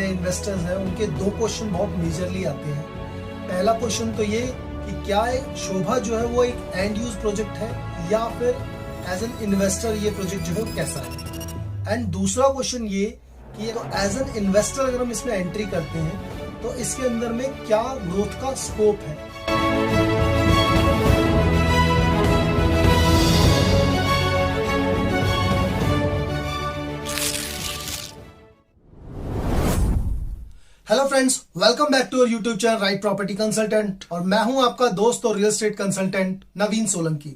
नए इन्वेस्टर्स हैं उनके दो क्वेश्चन बहुत मेजरली आते हैं। पहला क्वेश्चन तो ये कि क्या शोभा जो है वो एक एंड यूज प्रोजेक्ट है या फिर एज एन इन्वेस्टर ये प्रोजेक्ट जो है कैसा है। एंड दूसरा क्वेश्चन ये कि एज एन इन्वेस्टर अगर हम इसमें एंट्री करते हैं तो इसके अंदर में क्या ग्रोथ का स्कोप है। Hello friends, welcome back to our YouTube channel right property consultant और मैं हूं आपका दोस्त और real estate consultant Naveen Solanki.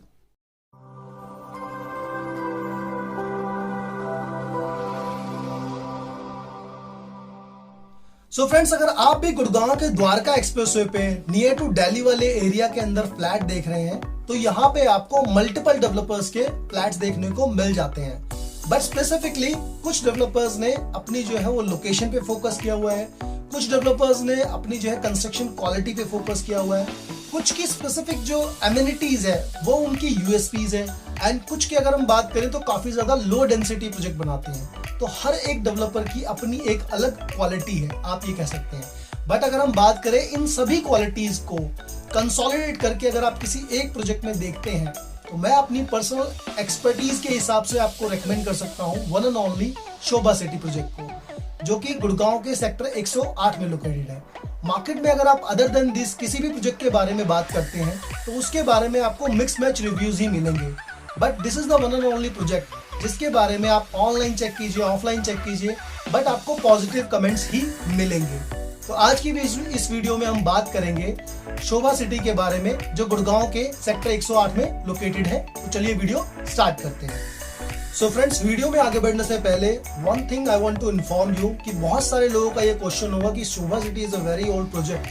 So friends, अगर आप भी गुड़गांव के द्वारका एक्सप्रेसवे पे नियर टू दिल्ली वाले एरिया के अंदर फ्लैट देख रहे हैं तो यहाँ पे आपको मल्टीपल डेवलपर्स के फ्लैट्स देखने को मिल जाते हैं। बट स्पेसिफिकली कुछ डेवलपर्स ने अपनी जो है वो लोकेशन पे फोकस किया हुआ है, कुछ डेवलपर्स ने अपनी जो है कंस्ट्रक्शन क्वालिटी पे फोकस किया हुआ है, कुछ की स्पेसिफिक जो एमिनिटीज है वो उनकी यूएसपीज है, एंड कुछ की अगर हम बात करें तो काफी ज्यादा लो डेंसिटी प्रोजेक्ट बनाते हैं। तो हर एक डेवलपर की अपनी एक अलग क्वालिटी है, आप ये कह सकते हैं। बट अगर हम बात करें इन सभी क्वालिटीज को कंसोलिडेट करके अगर आप किसी एक प्रोजेक्ट में देखते हैं तो मैं अपनी पर्सनल एक्सपर्टीज के हिसाब से आपको रेकमेंड कर सकता हूँ one and only Shobha city project को, जो कि गुड़गांव के सेक्टर 108 में लोकेटेड है। मार्केट में अगर आप अदर देन दिस किसी भी प्रोजेक्ट के बारे में बात करते हैं तो उसके बारे में आपको मिक्स मैच रिव्यूज ही मिलेंगे। But this is the one and only project जिसके बारे में आप ऑनलाइन चेक कीजिए, ऑफलाइन चेक कीजिए, बट आपको पॉजिटिव कमेंट्स ही मिलेंगे। तो आज की इस वीडियो में हम बात करेंगे शोभा सिटी के बारे में जो गुड़गांव के सेक्टर 108 में लोकेटेड है। तो चलिए वीडियो स्टार्ट करते हैं। सो फ्रेंड्स, वीडियो में आगे बढ़ने से पहले one thing I want to inform you कि बहुत सारे लोगों का ये क्वेश्चन होगा कि Sobha city is a very old project,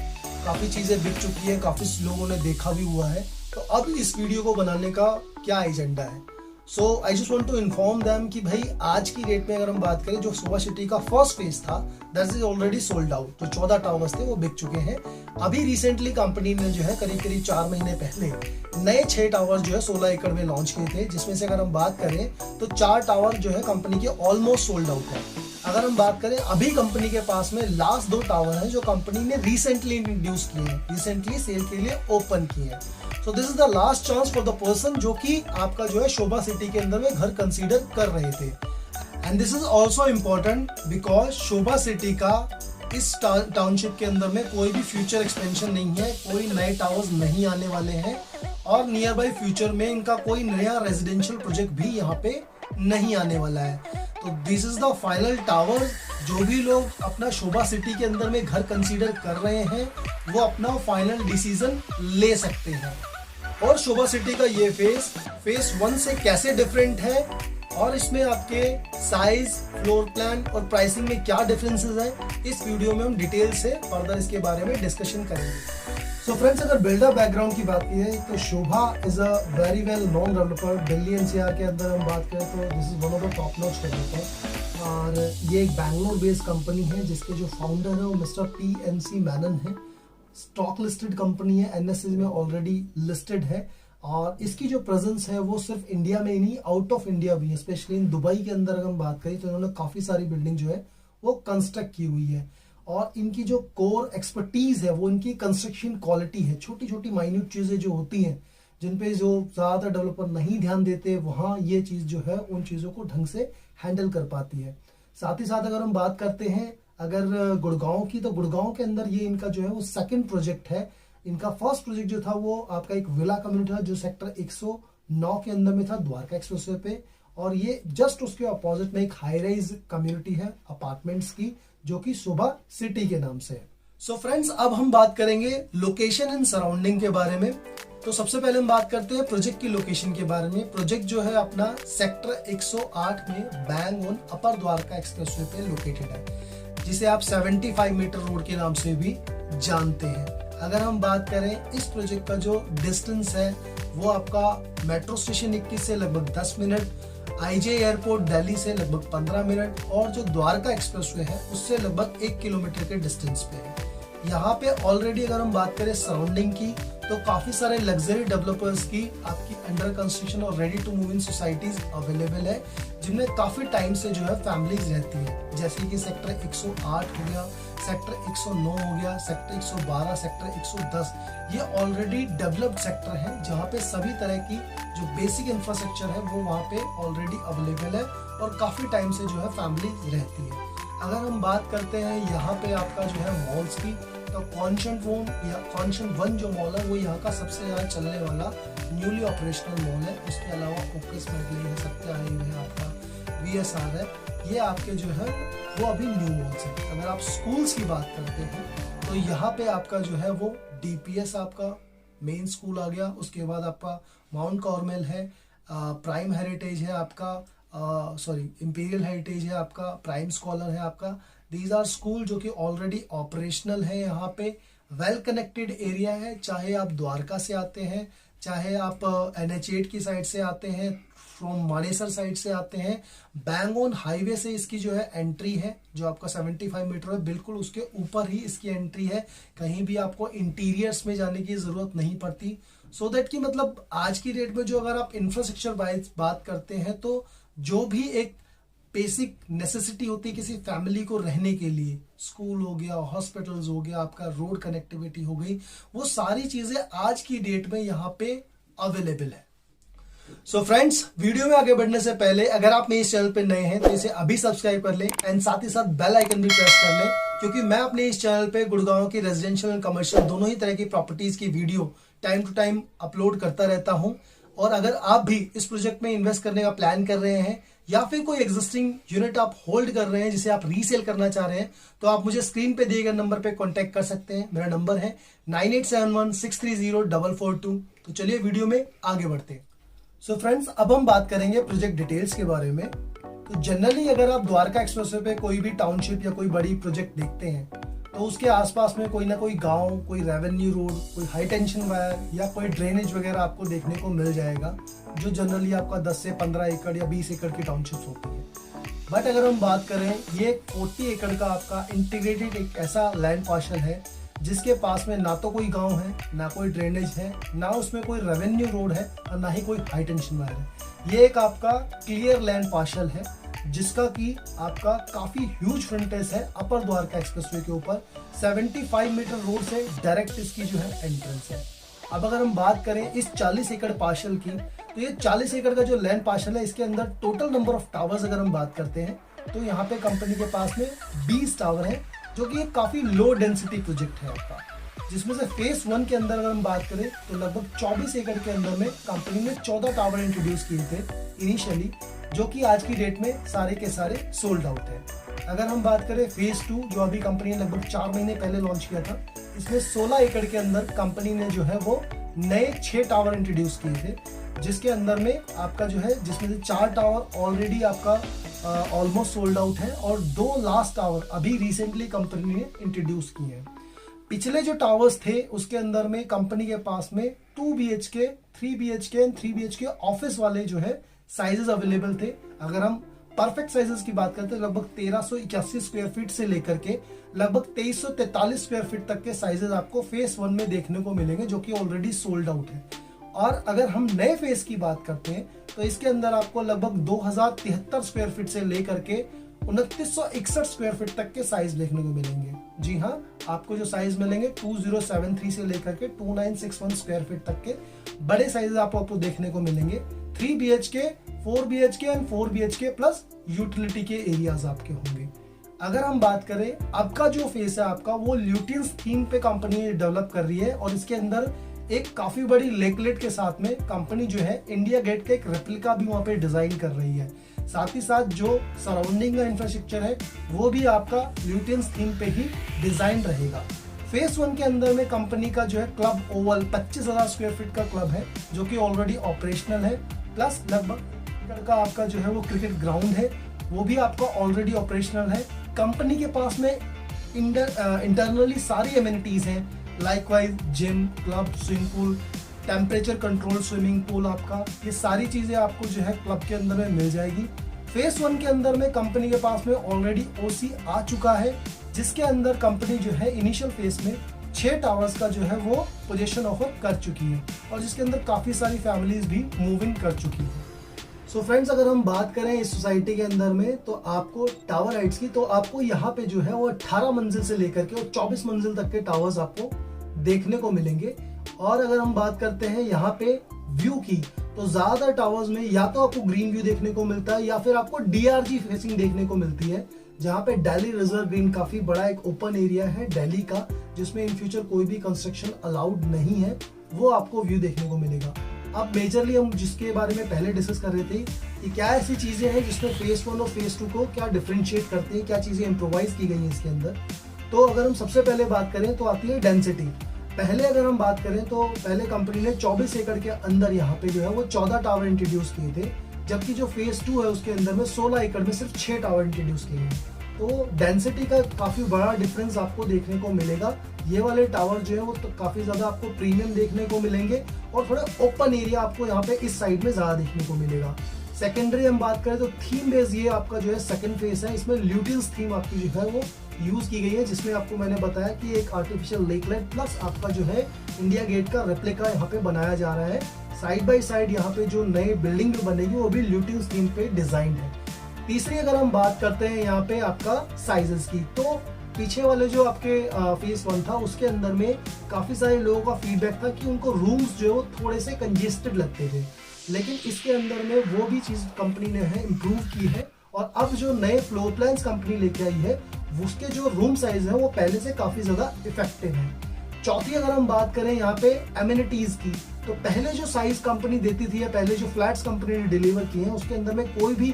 काफी चीजें बिक चुकी है, काफी लोगों ने देखा भी हुआ है, तो अब इस वीडियो को बनाने का क्या एजेंडा है। So I just want to inform them कि भाई आज की डेट में अगर हम बात करें जो शोभा सिटी का फर्स्ट फेज था that is already sold out. जो 14 टावर्स थे वो बिक चुके हैं। अभी रिसेंटली कंपनी ने जो है करीब 4 महीने पहले नए 6 टावर जो है 16 एकड़ में लॉन्च किए थे, जिसमें से अगर हम बात करें तो 4 टावर जो है कंपनी के ऑलमोस्ट सोल्ड आउट है। अगर हम बात करें अभी कंपनी के पास में लास्ट 2 टावर हैं जो कंपनी ने रिसेंटली इंट्रोड्यूस किए हैं, रिसेंटली सेल के लिए ओपन किए हैं। So this is the last chance for the person जो कि आपका जो है शोभा सिटी के अंदर में घर कंसीडर कर रहे थे। And this is also important because Shobha city का इस टाउनशिप के अंदर में कोई भी फ्यूचर एक्सपेंशन नहीं है, कोई नए टावर्स नहीं आने वाले हैं और नियर बाई फ्यूचर में इनका कोई नया रेजिडेंशियल प्रोजेक्ट भी यहाँ पे नहीं आने वाला है। तो this is the final tower. जो भी लोग अपना शोभा सिटी के अंदर में घर कंसीडर कर रहे हैं वो अपना फाइनल डिसीजन ले सकते हैं। और शोभा सिटी का ये फेज 1 से कैसे डिफरेंट है और इसमें आपके साइज, फ्लोर प्लान और प्राइसिंग में क्या डिफरेंसेस हैं, इस वीडियो में हम डिटेल से फर्दर इसके बारे में डिस्कशन करेंगे। सो फ्रेंड्स, अगर बिल्डर बैकग्राउंड की बात की है तो Sobha is a very well known developer. Delhi NCR के अंदर हम बात करें तो this is one of the top notch developer और ये एक बैंगलोर बेस्ड कंपनी है जिसके जो फाउंडर है वो मिस्टर PNC मैनन है। स्टॉक लिस्टेड कंपनी है, NSE में ऑलरेडी लिस्टेड है और इसकी जो प्रेजेंस है वो सिर्फ इंडिया में ही नहीं आउट ऑफ इंडिया भी है। स्पेशली इन दुबई के अंदर अगर हम बात करें तो इन्होंने काफी सारी बिल्डिंग जो है वो कंस्ट्रक्ट की हुई है और इनकी जो कोर एक्सपर्टीज है वो इनकी कंस्ट्रक्शन क्वालिटी है। छोटी छोटी माइन्यूट चीजें जो होती हैं जिन पे जो ज्यादातर डेवलपर नहीं ध्यान देते, वहां ये चीज जो है उन चीजों को ढंग से हैंडल कर पाती है। साथ ही साथ अगर हम बात करते हैं अगर गुड़गांव की, तो गुड़गांव के अंदर ये इनका जो है वो सेकंड प्रोजेक्ट है। इनका फर्स्ट प्रोजेक्ट जो था वो आपका एक विला कम्युनिटी था जो सेक्टर 109 के अंदर में था द्वारका एक्सप्रेसवे पे, और ये जस्ट उसके अपोजिट में एक हाई राइज कम्युनिटी है अपार्टमेंट्स की जो कि शोभा सिटी के नाम से है। सो फ्रेंड्स, अब हम बात करेंगे लोकेशन एंड सराउंडिंग के बारे में। तो सबसे पहले हम बात करते हैं प्रोजेक्ट की लोकेशन के बारे में। प्रोजेक्ट जो है अपना सेक्टर 108 में bang on upper Dwarka expressway पे लोकेटेड है, जिसे आप 75 मीटर रोड के नाम से भी जानते हैं। अगर हम बात करें इस प्रोजेक्ट का जो डिस्टेंस है वो आपका मेट्रो स्टेशन 21 से लगभग 10 मिनट, IJ एयरपोर्ट दिल्ली से लगभग 15 मिनट और जो द्वारका एक्सप्रेसवे है उससे लगभग 1 किलोमीटर के डिस्टेंस पे है। यहाँ पे ऑलरेडी अगर हम बात करें सराउंडिंग की तो काफी सारे लग्जरी डेवलपर्स की आपकी अंडर कंस्ट्रक्शन और ready to move in societies available है, जिनमें काफी टाइम से जो है फैमिलीज रहती है, जैसे कि सेक्टर 108 हो गया, सेक्टर 109 हो गया, सेक्टर 112, सेक्टर 110। ये ऑलरेडी डेवलप्ड सेक्टर है जहाँ पे सभी तरह की जो बेसिक इंफ्रास्ट्रक्चर है वो वहाँ पे ऑलरेडी अवेलेबल है और काफी टाइम से जो है फैमिली रहती है। अगर हम बात करते हैं यहाँ पे आपका जो है मॉल्स की, तो कॉन्शन वन जो मॉल है वो यहाँ का सबसे ज्यादा चलने वाला न्यूली ऑपरेशनल मॉल है। उसके अलावा ओकेस मेडले है, सत्या है, आपका VSR है, ये आपके जो है वो अभी न्यू मॉल्स है। अगर आप स्कूल्स की बात करते हैं तो यहाँ पे आपका जो है वो DPS आपका मेन स्कूल आ गया, उसके बाद आपका माउंट कार्मेल है, प्राइम हेरिटेज है आपका, इंपीरियल हेरिटेज है आपका, प्राइम स्कॉलर है आपका। दीज आर स्कूल जो कि ऑलरेडी ऑपरेशनल है। यहाँ पे वेल कनेक्टेड एरिया है, चाहे आप द्वारका से आते हैं, चाहे आप NH8 की साइड से आते हैं, फ्रॉम मानेसर साइड से आते हैं, बैंग ऑन हाईवे से इसकी जो है एंट्री है, जो आपका 75 मीटर है, बिल्कुल उसके ऊपर ही इसकी एंट्री है। कहीं भी आपको इंटीरियर्स में जाने की जरूरत नहीं पड़ती। सो दैट कि मतलब आज की डेट में जो अगर आप इंफ्रास्ट्रक्चर वाइज बात करते हैं तो जो भी एक बेसिक नेसेसिटी होती है किसी फैमिली को रहने के लिए, स्कूल हो गया, हॉस्पिटल्स हो गया, आपका रोड कनेक्टिविटी हो गई, वो सारी चीजें आज की डेट में यहाँ पे अवेलेबल है। सो फ्रेंड्स, वीडियो में आगे बढ़ने से पहले अगर आप मेरे इस चैनल पे नए हैं तो इसे अभी सब्सक्राइब कर लें एंड साथ ही साथ बेल आइकन भी प्रेस कर लें, क्योंकि मैं अपने इस चैनल पे गुड़गांव की रेजिडेंशियल एंड कमर्शियल दोनों ही तरह की प्रॉपर्टीज की video time to time upload करता रहता हूं। और अगर आप भी इस प्रोजेक्ट में इन्वेस्ट करने का प्लान कर रहे हैं या फिर कोई एग्जिस्टिंग यूनिट आप होल्ड कर रहे हैं जिसे आप रीसेल करना चाह रहे हैं, तो आप मुझे स्क्रीन पे दिए गए नंबर पे कांटेक्ट कर सकते हैं। मेरा नंबर है 9871630442। तो चलिए वीडियो में आगे बढ़ते हैं। सो फ्रेंड्स, अब हम बात करेंगे प्रोजेक्ट डिटेल्स के बारे में। तो जनरली अगर आप द्वारका एक्सप्रेसवे पे कोई भी टाउनशिप या कोई बड़ी प्रोजेक्ट देखते हैं तो उसके आसपास में कोई ना कोई गांव, कोई रेवेन्यू रोड, कोई हाई टेंशन वायर या कोई ड्रेनेज वगैरह आपको देखने को मिल जाएगा, जो जनरली आपका 10 से 15 एकड़ या 20 एकड़ की टाउनशिप्स होती है। बट अगर हम बात करें, ये 40 एकड़ का आपका इंटीग्रेटेड एक ऐसा लैंड पार्सल है जिसके पास में ना तो कोई गांव है, ना कोई ड्रेनेज है, ना उसमें कोई रेवेन्यू रोड है और ना ही कोई हाई टेंशन वायर है। ये एक आपका क्लियर लैंड पार्सल है जिसका कि आपका काफी ह्यूज फ्रंटेज है अपर द्वारका एक्सप्रेसवे के ऊपर। 75 मीटर रोड से डायरेक्ट इसकी जो है एंट्रेंस है। अब अगर हम बात करें इस 40 एकड़ पार्सल की, तो ये 40 एकड़ का जो लैंड पार्सल है इसके अंदर टोटल नंबर ऑफ टावर्स अगर हम बात करते हैं तो यहाँ पे कंपनी के पास में 20 टावर है, जो कि एक काफी लो डेंसिटी प्रोजेक्ट है आपका। जिसमें से फेज 1 के अंदर अगर हम बात करें तो लगभग 24 एकड़ के अंदर में कंपनी ने 14 टावर इंट्रोड्यूस किए थे इनिशियली, जो कि आज की डेट में सारे के सारे सोल्ड आउट है। अगर हम बात करें फेज 2, जो अभी कंपनी ने लगभग 4 महीने पहले लॉन्च किया था, इसमें 16 एकड़ के अंदर कंपनी ने जो है वो नए 6 टावर इंट्रोड्यूस किए थे, जिसके अंदर में आपका जो है, जिसमें से 4 टावर ऑलरेडी आपका ऑलमोस्ट सोल्ड आउट है और 2 लास्ट टावर अभी रिसेंटली कंपनी ने इंट्रोड्यूस किए हैं। पिछले जो टावर्स थे उसके अंदर में कंपनी के पास में 2 BHK, 3 BHK and 3 BHK office वाले जो है साइजेस अवेलेबल थे। अगर हम परफेक्ट साइजेस की बात करते हैं, लगभग 1381 स्क्वायर फीट से लेकर के लगभग 2343 स्क्वायर फीट तक के साइजेस आपको फेज 1 में देखने को मिलेंगे, जो कि ऑलरेडी सोल्ड आउट है। और अगर हम नए फेज की बात करते हैं तो इसके अंदर आपको लगभग 2073 स्क्वायर फीट से लेकर के 2961 स्क्वायर फीट तक के साइज देखने को मिलेंगे। जी हाँ, आपको जो साइज मिलेंगे 2073 से लेकर के 2961 स्क्वायर फीट तक के बड़े साइज आपको देखने को मिलेंगे। 3 BHK, 4 BHK and 4 BHK plus utility के एरियाज आपके होंगे। अगर हम बात करें अब का जो फेस है आपका, वो ल्यूटियंस थीम पे कंपनी डेवलप कर रही है और इसके अंदर एक काफी बड़ी लेकलेट के साथ में कंपनी जो है इंडिया गेट का एक रेप्लिका भी वहां पे डिजाइन कर रही है। साथ ही साथ जो सराउंडिंग का इंफ्रास्ट्रक्चर है वो भी आपका ल्यूटियंस थीम पे ही डिजाइन रहेगा। फेज 1 के अंदर में कंपनी का जो है क्लब ओवल 25,000 स्क्वायर फीट का क्लब है, जो कि ऑलरेडी ऑपरेशनल है, प्लस लगभग का आपका जो है वो क्रिकेट ग्राउंड है, वो भी आपका ऑलरेडी ऑपरेशनल है। कंपनी के पास में इंटरनली सारी एमिनिटीज हैं, likewise gym, club, swimming pool, temperature control swimming pool, आपका ये सारी चीजें आपको जो है क्लब के अंदर में मिल जाएगी। फेज 1 के अंदर में कंपनी के पास में ऑलरेडी OC आ चुका है, जिसके अंदर कंपनी जो है इनिशियल फेज में 6 टावर्स का जो है वो पोजीशन ऑफर कर चुकी है और जिसके अंदर काफ़ी सारी फैमिलीज भी मूव इन कर चुकी है। सो फ्रेंड्स, अगर हम बात करें इस सोसाइटी के अंदर में तो आपको टावर हाइट्स की, तो आपको यहाँ पे जो है वो 18 मंजिल से लेकर के और 24 मंजिल तक के टावर्स आपको देखने को मिलेंगे। और अगर हम बात करते हैं यहाँ पे व्यू की, तो ज्यादातर टावर्स में या तो आपको ग्रीन व्यू देखने को मिलता है या फिर आपको डीआरजी फेसिंग देखने को मिलती है, जहाँ पे दिल्ली रिजर्व ग्रीन काफी बड़ा एक ओपन एरिया है दिल्ली का, जिसमें इन फ्यूचर कोई भी कंस्ट्रक्शन अलाउड नहीं है, वो आपको व्यू देखने को मिलेगा। अब मेजरली हम जिसके बारे में पहले डिस्कस कर रहे थे कि क्या ऐसी चीजें हैं जिसमें फेज 1 और फेज 2 को क्या डिफरेंशिएट करते हैं, क्या चीजें इम्प्रोवाइज की गई हैं इसके अंदर। तो अगर हम सबसे पहले बात करें तो आती है डेंसिटी। पहले अगर हम बात करें तो पहले कंपनी ने 24 एकड़ के अंदर यहाँ पे जो है वो 14 टावर इंट्रोड्यूस किए थे, जबकि जो फेज 2 है उसके अंदर में 16 एकड़ में सिर्फ 6 टावर इंट्रोड्यूस किए हैं। तो डेंसिटी का काफी बड़ा डिफरेंस आपको देखने को मिलेगा। ये वाले टावर जो है वो तो काफी ज्यादा आपको प्रीमियम देखने को मिलेंगे और थोड़ा ओपन एरिया आपको यहाँ पे इस साइड में ज्यादा देखने को मिलेगा। सेकेंडरी हम बात करें तो थीम बेस ये आपका जो है सेकंड फेज है, इसमें ल्यूटिल्स थीम आपकी जो है वो यूज की गई है, जिसमें आपको मैंने बताया कि एक आर्टिफिशियल लेकलेट प्लस आपका जो है इंडिया गेट का रेप्लिका यहाँ पे बनाया जा रहा है। साइड बाय साइड यहाँ पे जो नई बिल्डिंग भी बनेगी वो भी ल्यूटिल्स थीम पे डिजाइन है। तीसरी अगर हम बात करते हैं यहाँ पे आपका साइजेस की, तो पीछे वाले जो आपके फेज 1 था उसके अंदर में काफी सारे लोगों का फीडबैक था कि उनको रूम्स जो है वो थोड़े से कंजेस्टेड लगते थे, लेकिन इसके अंदर में वो भी चीज कंपनी ने है इम्प्रूव की है और अब जो नए फ्लोर प्लान्स कंपनी लेके आई है उसके जो रूम साइज है वो पहले से काफी ज्यादा इफेक्टिव है। चौथी अगर हम बात करें यहाँ पे एमिनिटीज की, तो पहले जो साइज कंपनी देती थी या पहले जो फ्लैट्स कंपनी ने डिलीवर किए हैं उसके अंदर में कोई भी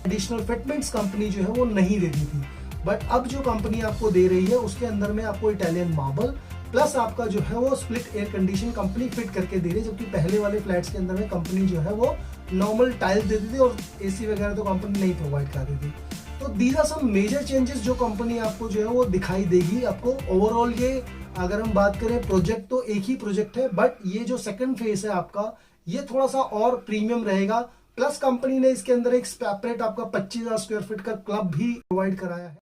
एडिशनल फिटमेंट्स कंपनी जो है वो नहीं देती थी, बट अब जो कंपनी आपको दे रही है उसके अंदर में आपको इटालियन मार्बल प्लस आपका जो है वो split air condition company fit करके दे रही है, जबकि पहले वाले फ्लैट्स के अंदर में कंपनी जो है वो नॉर्मल टाइल्स देती थी और एसी वगैरह तो कंपनी नहीं प्रोवाइड करती थी। तो these are some major changes जो कंपनी आपको जो है वो दिखाई देगी आपको। ओवरऑल ये अगर हम बात करें प्रोजेक्ट तो एक ही प्रोजेक्ट है, बट ये जो सेकंड फेज है आपका ये थोड़ा सा और प्रीमियम रहेगा। प्लस कंपनी ने इसके अंदर एक सेपरेट आपका 25,000 स्क्वायर फीट का क्लब भी प्रोवाइड कराया है।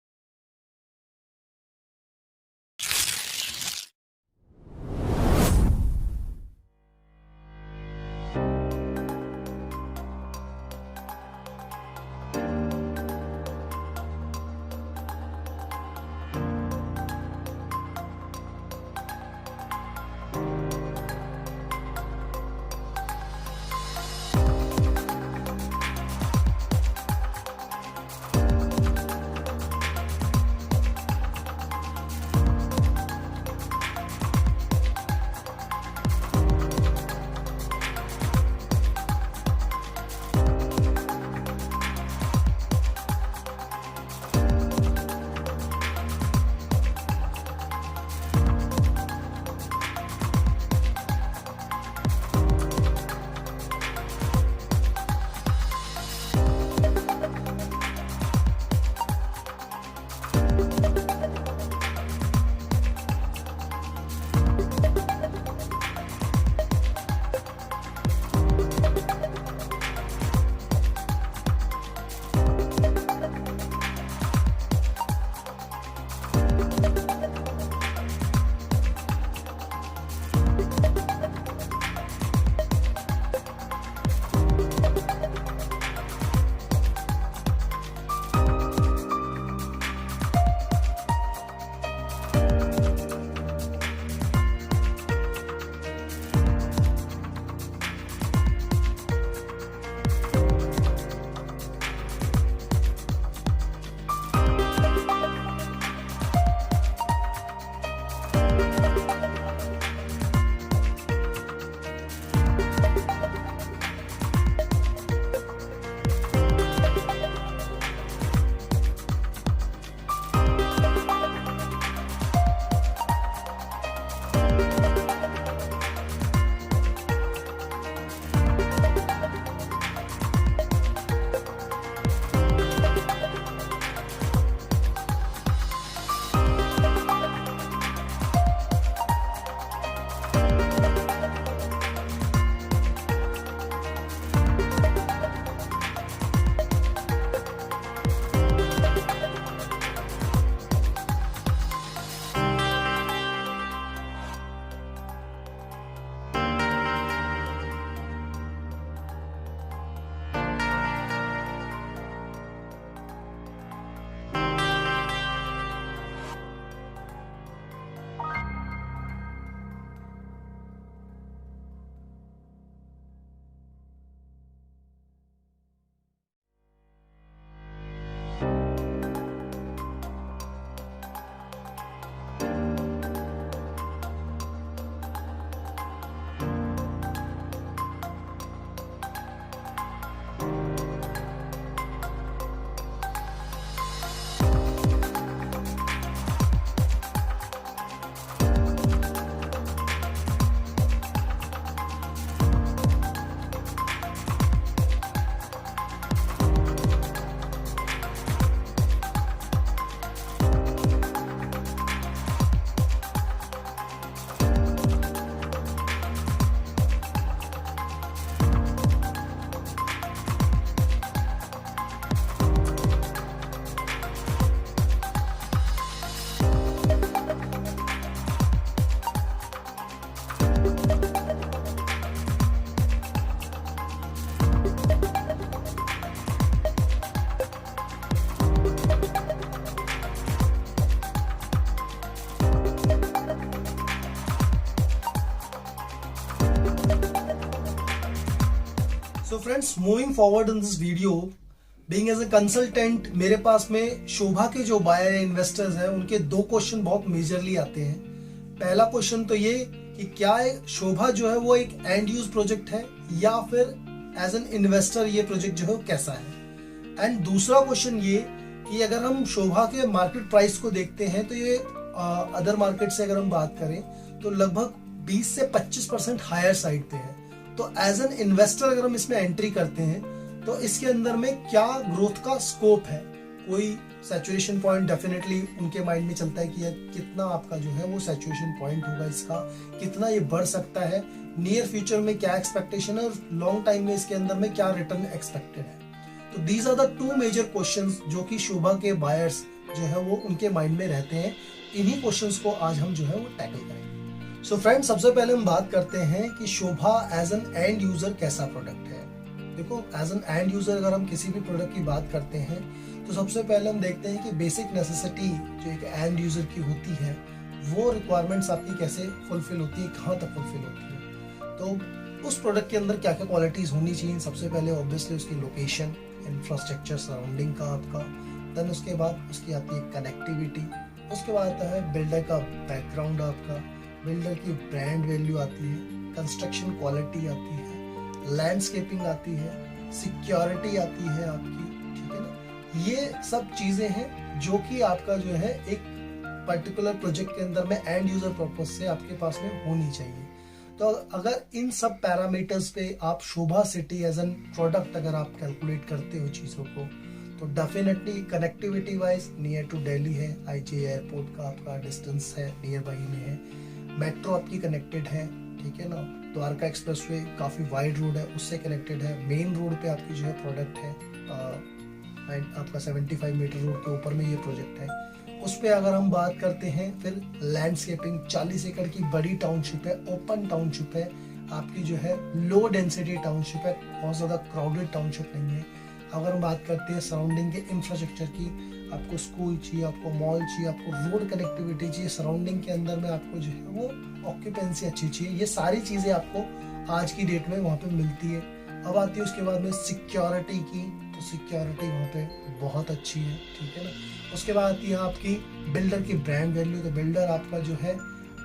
So friends, moving forward in this video, being as a consultant, मेरे पास में शोभा के जो बायर इन्वेस्टर्स हैं उनके दो क्वेश्चन बहुत मेजरली आते हैं। पहला क्वेश्चन तो ये कि क्या शोभा जो है वो एक एंड यूज प्रोजेक्ट है या फिर एज एन इन्वेस्टर ये प्रोजेक्ट जो है वो कैसा है। एंड दूसरा क्वेश्चन ये कि अगर हम शोभा के मार्केट प्राइस को देखते हैं तो ये अदर मार्केट से अगर हम बात करें तो लगभग 20 से 25% हायर साइड पे है। तो एज एन इन्वेस्टर अगर हम इसमें एंट्री करते हैं तो इसके अंदर में क्या ग्रोथ का स्कोप है, कोई सैचुरेशन पॉइंट डेफिनेटली उनके माइंड में चलता है कि यार कितना आपका जो है वो सैचुरेशन पॉइंट होगा, इसका कितना ये बढ़ सकता है, नियर फ्यूचर में क्या एक्सपेक्टेशन है और लॉन्ग टाइम में इसके अंदर में क्या रिटर्न एक्सपेक्टेड है। तो these are the two major questions जो कि शोभा के बायर्स जो है वो उनके माइंड में रहते हैं। इन्हीं क्वेश्चंस को आज हम जो है वो टैकल करेंगे। सो फ्रेंड्स, सबसे पहले हम बात करते हैं कि शोभा एज एन एंड यूजर कैसा प्रोडक्ट है। देखो, एज एन एंड यूजर अगर हम किसी भी प्रोडक्ट की बात करते हैं तो सबसे पहले हम देखते हैं कि बेसिक नेसेसिटी जो एक एंड यूजर की होती है वो रिक्वायरमेंट्स आपकी कैसे फुलफिल होती है, कहाँ तक फुलफिल होती है। तो उस प्रोडक्ट के अंदर क्या क्या क्वालिटीज होनी चाहिए। सबसे पहले ऑब्वियसली उसकी लोकेशन, इंफ्रास्ट्रक्चर सराउंडिंग का आपका, देन उसके बाद उसकी आती है कनेक्टिविटी, उसके बाद आता है बिल्डर का बैकग्राउंड, आपका बिल्डर की ब्रांड वैल्यू आती है, कंस्ट्रक्शन क्वालिटी आती है, लैंडस्केपिंग आती है, सिक्योरिटी आती है आपकी, ठीक है ना। ये सब चीजें हैं जो कि आपका जो है एक पर्टिकुलर प्रोजेक्ट के अंदर में एंड यूजर पर्पज से आपके पास में होनी चाहिए। तो अगर इन सब पैरामीटर्स पे आप Sobha city as an product अगर आप कैलकुलेट करते हो चीज़ों को, तो definitely connectivity wise near to Delhi है, आईजी एयरपोर्ट का आपका डिस्टेंस है, नियर बाई में है, मेट्रो आपकी कनेक्टेड है, ठीक है ना, द्वारका एक्सप्रेसवे काफ़ी वाइड रोड है उससे कनेक्टेड है, मेन रोड पे आपकी जो है प्रोडक्ट है, आपका 75 मीटर रोड के ऊपर में ये प्रोजेक्ट है। उस पे अगर हम बात करते हैं, फिर लैंडस्केपिंग 40 एकड़ की बड़ी टाउनशिप है, ओपन टाउनशिप है आपकी, जो है लो डेंसिटी टाउनशिप है, बहुत ज़्यादा क्राउडेड टाउनशिप नहीं है। अगर हम बात करते हैं सराउंडिंग के इंफ्रास्ट्रक्चर की, आपको स्कूल चाहिए, आपको मॉल चाहिए, आपको रोड कनेक्टिविटी चाहिए, सराउंडिंग के अंदर में आपको जो है वो ऑक्यूपेंसी अच्छी चाहिए, ये सारी चीज़ें आपको आज की डेट में वहाँ पे मिलती है। अब आती है उसके बाद में सिक्योरिटी की, तो सिक्योरिटी वहाँ पे बहुत अच्छी है, ठीक है ना। उसके बाद आती है आपकी बिल्डर की ब्रांड वैल्यू, तो बिल्डर आपका जो है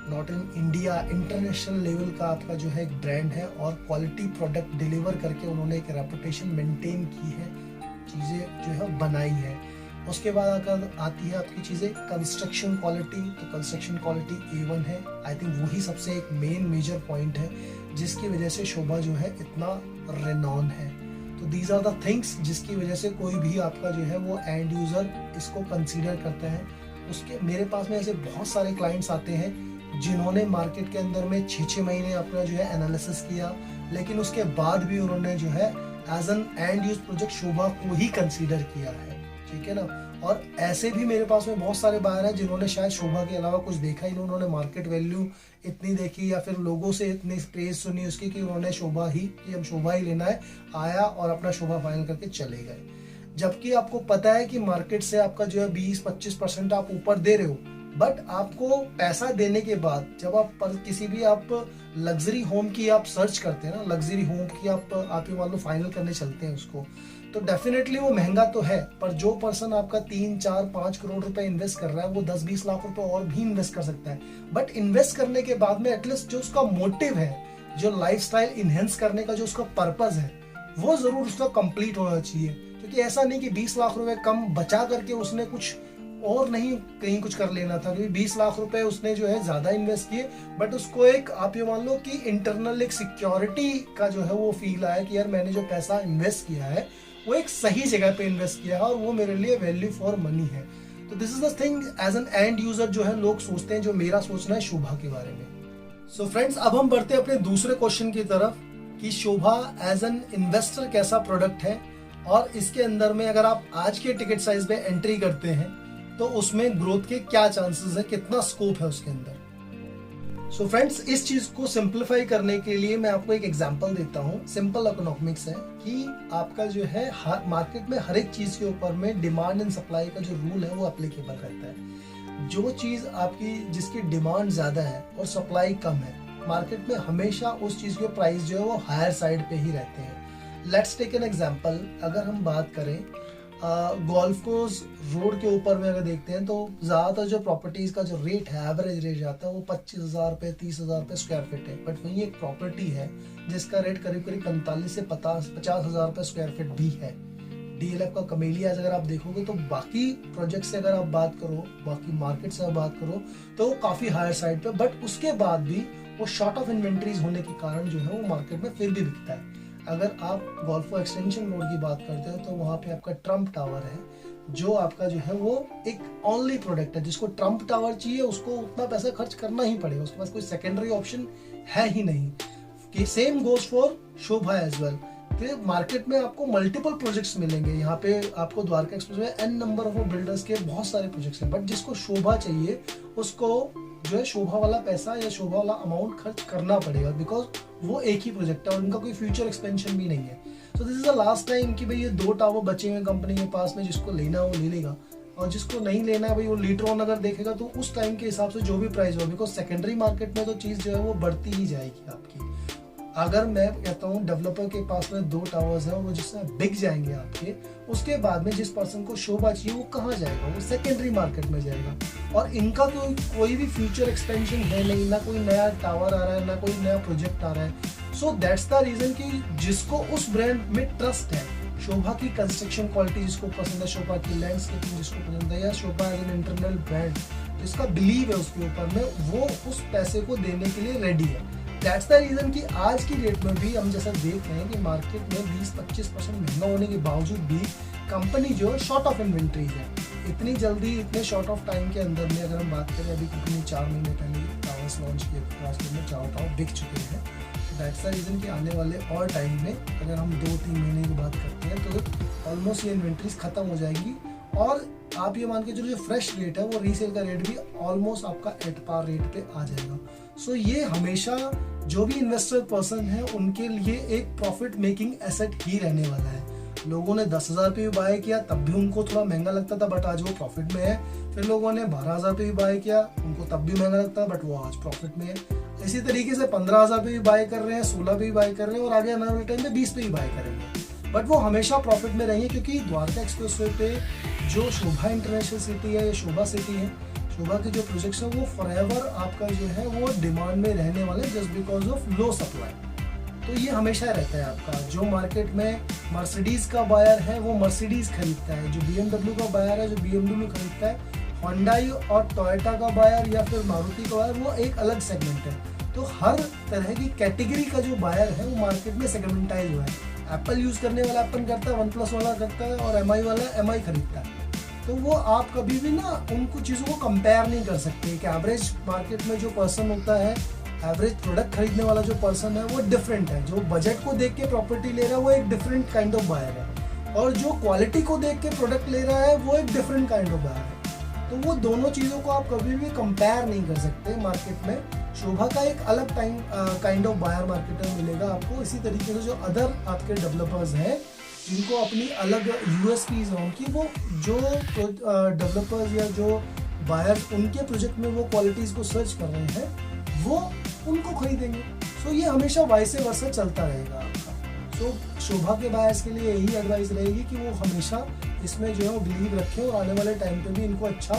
not in India, international level का आपका जो है एक ब्रांड है और क्वालिटी प्रोडक्ट डिलीवर करके उन्होंने एक रेपुटेशन मेंटेन की है, चीज़ें जो है बनाई है। उसके बाद अगर आती है आपकी चीज़ें कंस्ट्रक्शन क्वालिटी, तो कंस्ट्रक्शन क्वालिटी A1 है। आई थिंक वही सबसे एक मेन मेजर पॉइंट है जिसकी वजह से शोभा जो है इतना रेनॉन है। तो दीज आर द थिंग्स जिसकी वजह से कोई भी आपका जो है वो एंड यूज़र इसको कंसीडर करता है। उसके मेरे पास में ऐसे बहुत सारे क्लाइंट्स आते हैं जिन्होंने मार्केट के अंदर में 6-6 महीने अपना जो है एनालिसिस किया, लेकिन उसके बाद भी उन्होंने जो है as an end use project Sobha को ही कंसीडर किया है, ठीक है ना। और ऐसे भी मेरे पास में बहुत सारे बायर हैं जिन्होंने शायद शोभा के अलावा कुछ देखा ही नहीं, उन्होंने मार्केट वैल्यू इतनी देखी या फिर लोगों से इतनी प्रेज सुनी उसकी कि उन्होंने शोभा ही, कि हम शोभा ही लेना है, आया और अपना शोभा फाइनल करके चले गए। जबकि आपको पता है कि मार्केट से आपका जो है 20-25% आप ऊपर दे रहे हो, बट आपको पैसा देने के बाद जब आप किसी भी आप लग्जरी होम की आप सर्च करते हैं ना, लग्जरी होम की आप ये मान लो फाइनल करने चलते हैं उसको, तो डेफिनेटली वो महंगा तो है, पर जो पर्सन आपका 3-4-5 करोड़ रुपए इन्वेस्ट कर रहा है वो 10-20 लाख रुपए और भी इन्वेस्ट कर सकता है। बट इन्वेस्ट करने के बाद में एटलीस्ट जो उसका मोटिव है, जो लाइफस्टाइल इनहेंस करने का जो उसका पर्पज है, वो जरूर उसका कंप्लीट होना चाहिए। क्योंकि ऐसा नहीं कि 20 लाख रुपए कम बचा करके उसने कुछ और नहीं कहीं कुछ कर लेना था, क्योंकि 20 लाख रुपए उसने जो है ज्यादा इन्वेस्ट किए, बट उसको एक आप ये मान लो कि इंटरनल एक सिक्योरिटी का जो है वो फील आया कि यार मैंने जो पैसा इन्वेस्ट किया है वो एक सही जगह पे इन्वेस्ट किया है और वो मेरे लिए वैल्यू फॉर मनी है। तो this is the thing as an end user जो है लोग सोचते हैं, जो मेरा सोचना है शोभा के बारे में। सो फ्रेंड्स, अब हम बढ़ते हैं अपने दूसरे क्वेश्चन की तरफ कि शोभा एज एन इन्वेस्टर कैसा प्रोडक्ट है, और इसके अंदर में अगर आप आज के टिकट साइज में एंट्री करते हैं तो उसमें ग्रोथ के क्या चांसेस है, कितना स्कोप है उसके अंदर। सो फ्रेंड्स, इस चीज को सिंप्लीफाई करने के लिए मैं आपको एक एग्जांपल देता हूँ। सिंपल इकोनॉमिक्स है कि आपका जो है मार्केट में हर एक चीज के ऊपर में डिमांड एंड सप्लाई का जो रूल है वो एप्लीकेबल रहता है। जो चीज आपकी जिसकी डिमांड ज्यादा है और सप्लाई कम है, मार्केट में हमेशा उस चीज के प्राइस जो है वो हायर साइड पे ही रहते हैं। लेट्स टेक एन एग्जांपल, अगर हम बात करें गोल्फ कोर्स रोड के ऊपर में अगर देखते हैं तो ज्यादातर जो प्रॉपर्टीज का जो रेट है, एवरेज रेट आता है वो 25,000 रुपए 30,000 रुपए स्क्वायर फीट है। बट वहीं एक प्रॉपर्टी है जिसका रेट करीब करीब 45 से 50,000 रुपए स्क्वायर फीट भी है। डीएलएफ का कमेलियाज अगर आप देखोगे तो बाकी प्रोजेक्ट से अगर आप बात करो, बाकी मार्केट से आप बात करो तो वो काफी हायर साइड पे, बट उसके बाद भी वो शॉर्ट ऑफ इन्वेंट्रीज होने के कारण जो है वो मार्केट में फिर भी बिकता है। अगर आप गोल्फ एक्सटेंशन रोड की बात करते हो तो वहां पे आपका ट्रम्प टावर है, जो आपका जो है वो एक ओनली प्रोडक्ट है। जिसको ट्रम्प टावर चाहिए उसको उतना पैसा खर्च करना ही पड़ेगा, उसके पास कोई सेकेंडरी ऑप्शन है ही नहीं। कि same goes for Sobha as well. तो मार्केट में आपको मल्टीपल प्रोजेक्ट्स मिलेंगे। यहाँ पे आपको द्वारका एक्सप्रेस में एन नंबर ऑफ बिल्डर्स के बहुत सारे प्रोजेक्ट्स हैं, बट जिसको शोभा चाहिए उसको जो है शोभा वाला पैसा या शोभा वाला अमाउंट खर्च करना पड़ेगा, बिकॉज वो एक ही प्रोजेक्ट है और उनका कोई फ्यूचर एक्सपेंशन भी नहीं है। So this is the last time कि भाई ये 2 टावर बचे हुए कंपनी के पास में, जिसको लेना वो ले लेगा और जिसको नहीं लेना है भाई वो लेटर ऑन अगर देखेगा तो उस टाइम के हिसाब से जो भी प्राइस हो, बिकॉज सेकेंडरी मार्केट में तो चीज जो है वो बढ़ती ही जाएगी आपकी। अगर मैं कहता हूँ डेवलपर के पास में 2 टावर्स हैं और वो जिसमें बिक जाएंगे आपके, उसके बाद में जिस पर्सन को शोभा चाहिए वो कहाँ जाएगा, वो सेकेंडरी मार्केट में जाएगा। और इनका तो कोई भी फ्यूचर एक्सपेंशन है नहीं, ना कोई नया टावर आ रहा है, ना कोई नया प्रोजेक्ट आ रहा है। सो दैट्स द रीजन कि जिसको उस ब्रांड में ट्रस्ट है, शोभा की कंस्ट्रक्शन क्वालिटी जिसको पसंद है, शोभा की लैंडस्केपिंग जिसको पसंद है, या शोभा एज एन इंटरनल ब्रांड जिसका बिलीव है उसके ऊपर में, वो उस पैसे को देने के लिए रेडी है। दैट्स द रीजन कि आज की डेट में भी हम जैसा देख रहे हैं कि मार्केट में 20-25% महंगा होने के बावजूद भी कंपनी जो है शॉर्ट ऑफ इन्वेंट्रीज है। इतनी जल्दी इतने शॉर्ट ऑफ टाइम के अंदर में अगर हम बात करें, अभी कंपनी 4 महीने पहले टावर्स लॉन्च किए, में 4 टावर बिक चुके हैं। दैट्स द रीजन कि आने वाले और टाइम में अगर हम 2-3 महीने की बात करते हैं तो ऑलमोस्ट ये इन्वेंट्रीज खत्म हो जाएंगी और आप ये मान के चलो जो फ्रेश रेट है वो रीसेल का रेट भी ऑलमोस्ट आपका एट पार रेट पे आ जाएगा। सो ये हमेशा जो भी इन्वेस्टर पर्सन है उनके लिए एक प्रॉफिट मेकिंग एसेट ही रहने वाला है। लोगों ने 10,000 पे भी बाय किया तब भी उनको थोड़ा महंगा लगता था, बट आज वो प्रॉफिट में है। फिर लोगों ने 12,000 पे भी बाय किया, उनको तब भी महंगा लगता, बट वो आज प्रॉफिट में है। इसी तरीके से 15,000 पे भी बाय कर रहे हैं, 16 पे भी बाय कर रहे हैं और आगे आने वाले टाइम में 20 पे भी बाय करेंगे, बट वो हमेशा प्रॉफिट में रहेंगे। क्योंकि द्वारका एक्सप्रेसवे पे जो शोभा इंटरनेशनल सिटी है या शोभा सिटी है, शोभा के जो प्रोजेक्ट्स हैं वो फॉरएवर आपका जो है वो डिमांड में रहने वाले, just because of low supply. तो ये हमेशा रहता है आपका। जो मार्केट में मर्सिडीज का बायर है वो मर्सिडीज खरीदता है, जो BMW का बायर है जो BMW खरीदता है, होंडाई और टोयोटा का बायर या फिर मारुति का बायर वो एक अलग सेगमेंट है। तो हर तरह की कैटेगरी का जो बायर है वो मार्केट में सेगमेंटाइज हुआ है। एप्पल यूज करने वाला एप्पल करता है, OnePlus वाला करता है और MI वाला MI खरीदता है। तो वो आप कभी भी ना उनको चीज़ों को कंपेयर नहीं कर सकते कि एवरेज मार्केट में जो पर्सन होता है, एवरेज प्रोडक्ट खरीदने वाला जो पर्सन है वो डिफरेंट है। जो बजट को देख के प्रॉपर्टी ले रहा है वो एक डिफरेंट काइंड ऑफ बायर है, और जो क्वालिटी को देख के प्रोडक्ट ले रहा है वो एक डिफरेंट काइंड ऑफ बायर है। तो वो दोनों चीज़ों को आप कभी भी कंपेयर नहीं कर सकते मार्केट में। शोभा का एक अलग काइंड ऑफ बायर मार्केट में मिलेगा आपको। इसी तरीके से जो अदर आपके डेवलपर्स हैं जिनको अपनी अलग यूएसपीज है उनकी, वो जो डेवलपर्स या जो बायर्स उनके प्रोजेक्ट में वो क्वालिटीज को सर्च कर रहे हैं वो उनको खरीदेंगे। सो ये हमेशा वाइस वर्सा चलता रहेगा आपका। सो शोभा के बायर्स के लिए यही एडवाइस रहेगी कि वो हमेशा इसमें जो है वो बिलीव रखें और आने वाले टाइम पे भी इनको अच्छा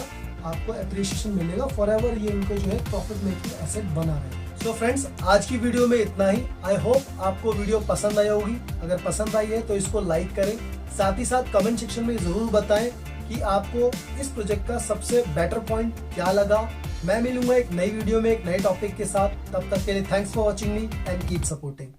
आपको अप्रिशिएशन मिलेगा। फॉरएवर ये इनको जो है प्रॉफिट मेकिंग एसेट बना रहे। सो फ्रेंड्स, आज की वीडियो में इतना ही। आई होप आपको वीडियो पसंद आई होगी। अगर पसंद आई है तो इसको लाइक करें, साथ ही साथ कमेंट सेक्शन में जरूर बताएं कि आपको इस प्रोजेक्ट का सबसे बेटर पॉइंट क्या लगा। मैं मिलूंगा एक नई वीडियो में एक नए टॉपिक के साथ। तब तक के लिए thanks for watching me and keep supporting.